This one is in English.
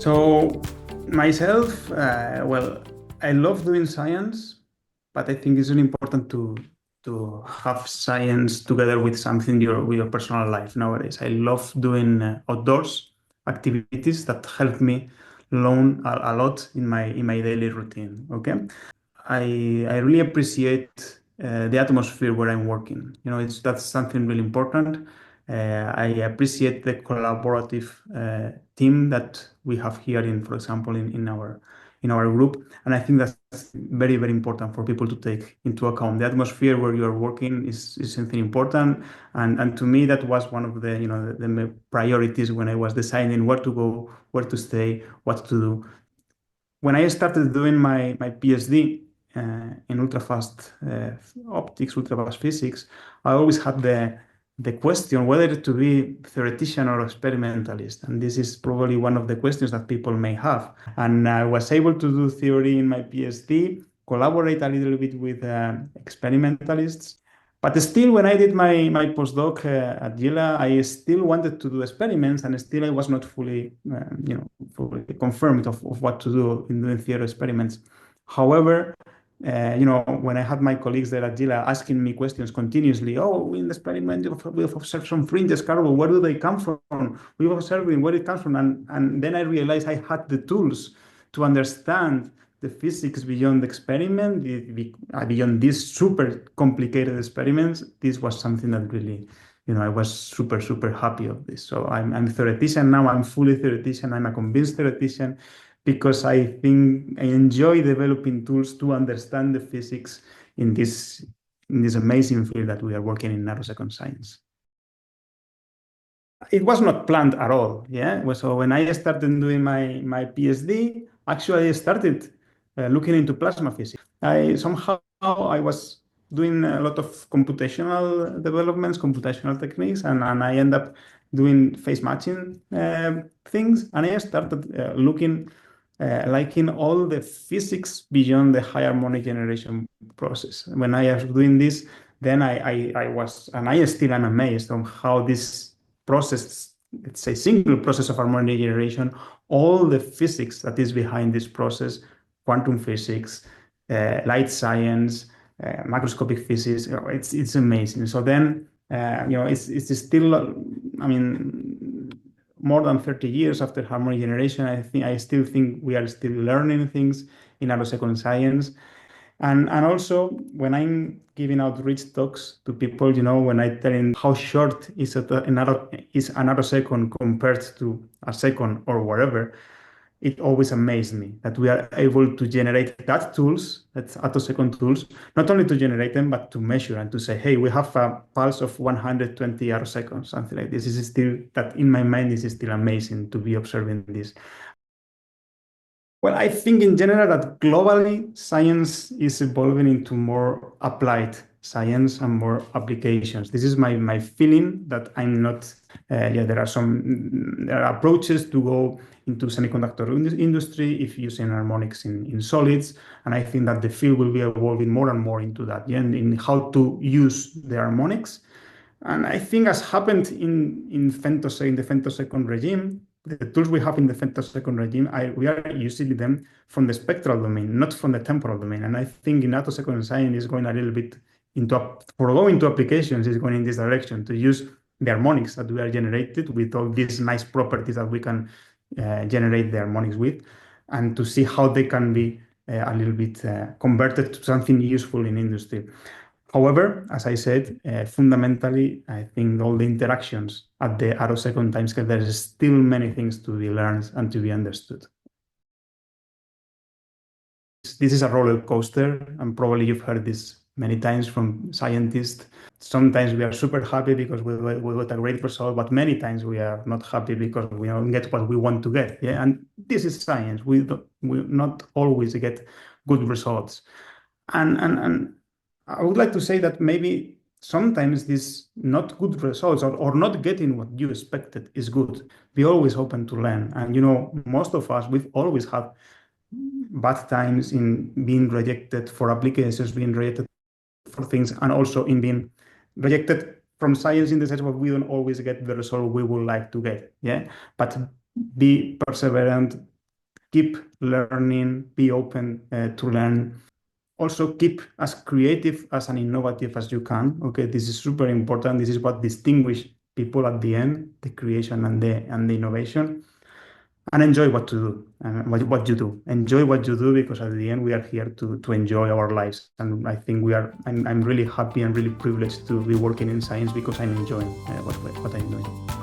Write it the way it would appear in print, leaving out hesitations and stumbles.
So myself, well, I love doing science, but I think it's really important to have science together with something with your personal life nowadays. I love doing outdoors activities that help me learn a lot in my daily routine. Okay, I really appreciate the atmosphere where I'm working. That's something really important. I appreciate the collaborative team that we have here for example, in our group, and I think that's very, very important for people to take into account. The atmosphere where you are working is something important, and to me that was one of the priorities when I was deciding where to go, where to stay, what to do. When I started doing my PhD in ultrafast optics, ultrafast physics, I always had the question whether to be theoretician or experimentalist. And this is probably one of the questions that people may have. And I was able to do theory in my PhD, collaborate a little bit with experimentalists. But still, when I did my postdoc at Gila, I still wanted to do experiments, and still I was not fully confirmed of what to do in doing theory experiments. However, when I had my colleagues there at Gila asking me questions continuously, oh, in the experiment we've observed some fringes, Carlo, where do they come from? We've observed where it comes from, and then I realized I had the tools to understand the physics beyond the experiment, beyond these super complicated experiments. This was something that really, I was super, super happy of this. So I'm a theoretician now. I'm fully theoretician. I'm a convinced theoretician because I think I enjoy developing tools to understand the physics in this amazing field that we are working in nanosecond science. It was not planned at all. Yeah. So when I started doing my PhD, actually I started looking into plasma physics. I was doing a lot of computational developments, computational techniques, and I end up doing phase matching things. And I started looking, liking all the physics beyond the high harmonic generation process. When I was doing this, then I was, and I still am amazed on how this process, let's say single process of harmonic generation, all the physics that is behind this process, quantum physics, light science, macroscopic physics, it's amazing. So then, it's still, I mean, more than 30 years after harmonic generation, I still think we are still learning things in attosecond science. And also, when I'm giving outreach talks to people, when I tell them how short is an attosecond compared to a second or whatever, it always amazed me that we are able to generate that's attosecond tools, not only to generate them, but to measure and to say, hey, we have a pulse of 120 attoseconds, something like this. This is still, that in my mind, this is still amazing to be observing this. Well, I think in general that globally science is evolving into more applied science and more applications. This is my feeling that I'm not, there are approaches to go into semiconductor industry if using harmonics in solids. And I think that the field will be evolving more and more into that, in how to use the harmonics. And I think as happened in the femtosecond regime, the tools we have in the femtosecond regime, we are using them from the spectral domain, not from the temporal domain. And I think in attosecond science is going a little bit into applications, is going in this direction, to use the harmonics that we are generated with all these nice properties that we can generate the harmonics with, and to see how they can be a little bit converted to something useful in industry. However, as I said, fundamentally, I think all the interactions at the attosecond timescale, there is still many things to be learned and to be understood. This is a roller coaster, and probably you've heard this many times from scientists. Sometimes we are super happy because we got a great result, but many times we are not happy because we don't get what we want to get. Yeah, and this is science. We not always get good results, and I would like to say that maybe sometimes these not good results or not getting what you expected is good. Be always open to learn. And, most of us, we've always had bad times in being rejected for applications, being rejected for things, and also in being rejected from science in the sense of we don't always get the result we would like to get. Yeah. But be perseverant, keep learning, be open to learn. Also keep as creative as and innovative as you can. Okay, this is super important. This is what distinguishes people at the end, the creation and the innovation. And enjoy what to do and what you do. Enjoy what you do because at the end we are here to enjoy our lives. And I think I'm really happy and really privileged to be working in science because I'm enjoying what I'm doing.